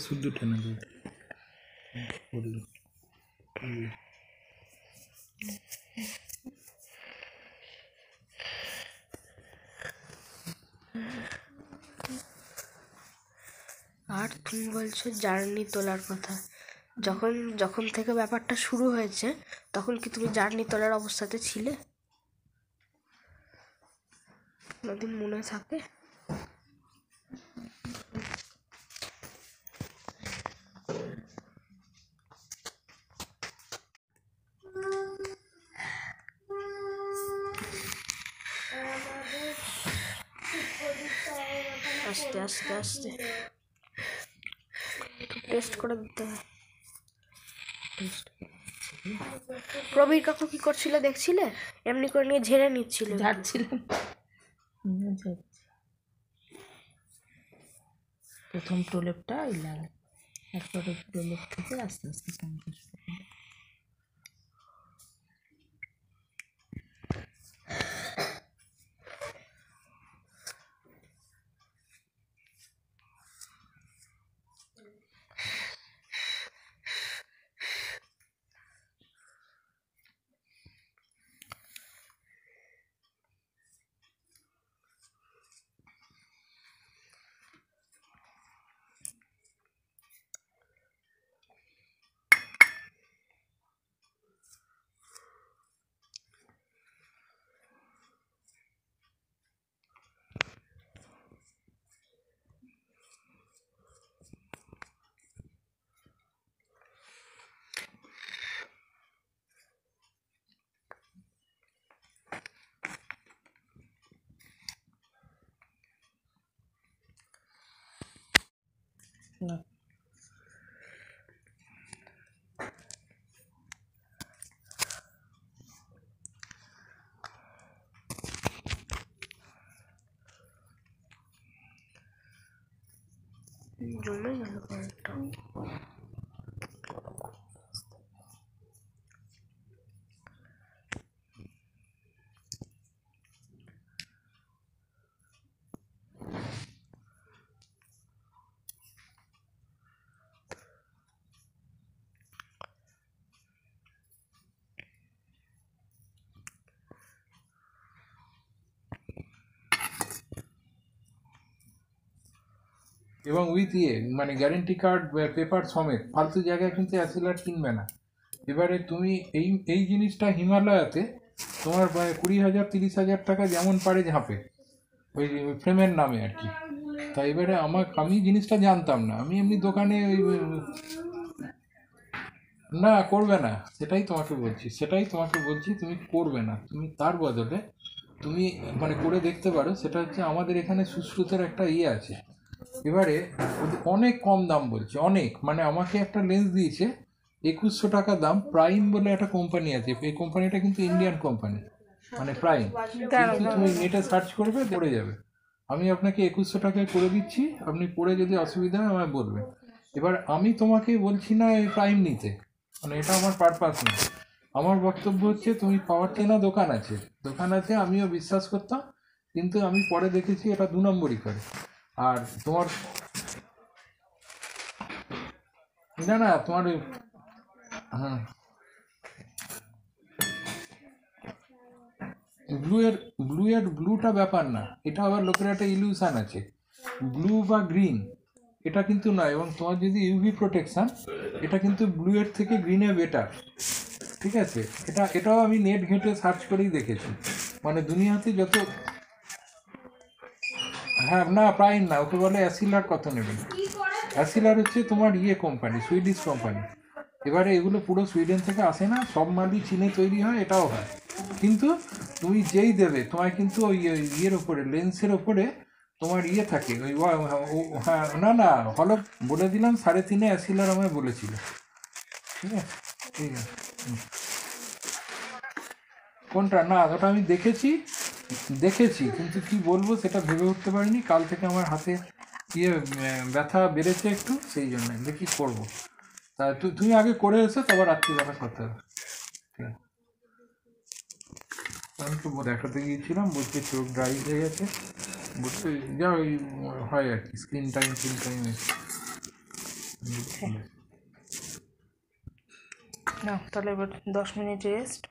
শুদ্ধ টেনে দেবে। আর তুমি বলছো জার্নি তোলার কথা, যখন যখন থেকে ব্যাপারটা শুরু হয়েছে তখন কি তুমি জার্নি তোলার অবস্থাতে ছিলে? কোনোদিন মনে থাকে? আস্তে আস্তে আস্তে টেস্ট করে দিতে হয়। প্রবীর কাকু কি করছিল দেখছিলে? এমনি করে নিয়ে ঝেড়ে নিচ্ছিল। যাচ্ছিলাম, প্রথম প্রলেপটা ওই লাগে, তারপরে প্রলেপ থেকে আস্তে আস্তে কমতে শুরু করে। না জমে গেল কয়েকটা। এবং উইথ মানে গ্যারেন্টি কার্ড পেপার সমেত ফালতু জায়গায় কিন্তু অ্যাসিলার কিনবে না। এবারে তুমি এই জিনিসটা হিমালয়াতে তোমার 20,000 30,000 টাকা যেমন পারে ঝাঁপে, ওই ফ্রেমের নামে আর কি। তাই এবারে আমি জিনিসটা জানতাম না, আমি এমনি দোকানে ওই না করবে না, সেটাই তোমাকে বলছি তুমি করবে না। তুমি তার বদলে তুমি মানে করে দেখতে পারো। সেটা হচ্ছে আমাদের এখানে সুশ্রুতের একটা আছে, এবারে অনেক কম দাম বলছে, অনেক, মানে আমাকে একটা লেন্স দিয়েছে 2100 টাকা দাম। প্রাইম বলে একটা কোম্পানি আছে, এই কোম্পানিটা কিন্তু ইন্ডিয়ান কোম্পানি, মানে প্রাইম। কিন্তু তুমি নেটে সার্চ করবে পড়ে যাবে। আমি আপনাকে 2100 টাকায় করে দিচ্ছি, আপনি পড়ে যদি অসুবিধা হয় আমায় বলবেন। এবার আমি তোমাকে বলছি না এই প্রাইম নিতে, মানে এটা আমার পারপাস না। আমার বক্তব্য হচ্ছে তুমি পাওয়ার চেনা দোকান আছে, আমিও বিশ্বাস করতাম, কিন্তু আমি পরে দেখেছি এটা 2 নম্বরই করে। আর তোমার না তোমার হ্যাঁ ব্লুটা ব্যাপার না, এটা আবার লোকের একটা ইলিউশন আছে ব্লু বা গ্রিন, এটা কিন্তু নয়। এবং তোমার যদি ইউভি প্রোটেকশন, এটা কিন্তু ব্লু এর থেকে গ্রিনে বেটার, ঠিক আছে? এটাও আমি নেট ঘেঁটে সার্চ করেই দেখেছি, মানে দুনিয়াতে যত। হ্যাঁ না প্রাইম না, ওকে বলে অ্যাসিলার। কত নেবেন? অ্যাসিলার হচ্ছে তোমার কোম্পানি, সুইডিশ কোম্পানি। এবারে এগুলো পুরো সুইডেন থেকে আসে না, সব মালই চীনে তৈরি হয়, এটাও হয়। কিন্তু তুমি যেই দেবে তোমায় কিন্তু ওই ওপরে, লেন্সের ওপরে তোমার থাকে ওই হ্যাঁ না হলো বলে দিলাম 3.5 অ্যাসিলার আমায় বলেছিল, ঠিক আছে? ঠিক আছে। কোনটা? না ওটা আমি দেখেছি কিন্তু কি বলবো সেটা ভেবে উঠতে পারিনি। কাল থেকে আমার হাতে ব্যথা বেড়েছে একটু, সেই জন্য দেখি করবো। তা তুমি আগে করে এসো, তারপর রাত্রিবেলা কথা হবে। ঠিক আছে, আমি তো দেখাতে গিয়েছিলাম, বলছে চোখ ড্রাই হয়ে গেছে, বলছে যা ওই হয় আর কি, স্ক্রিন টাইম না তাহলে এবার 10 মিনিট রেস্ট।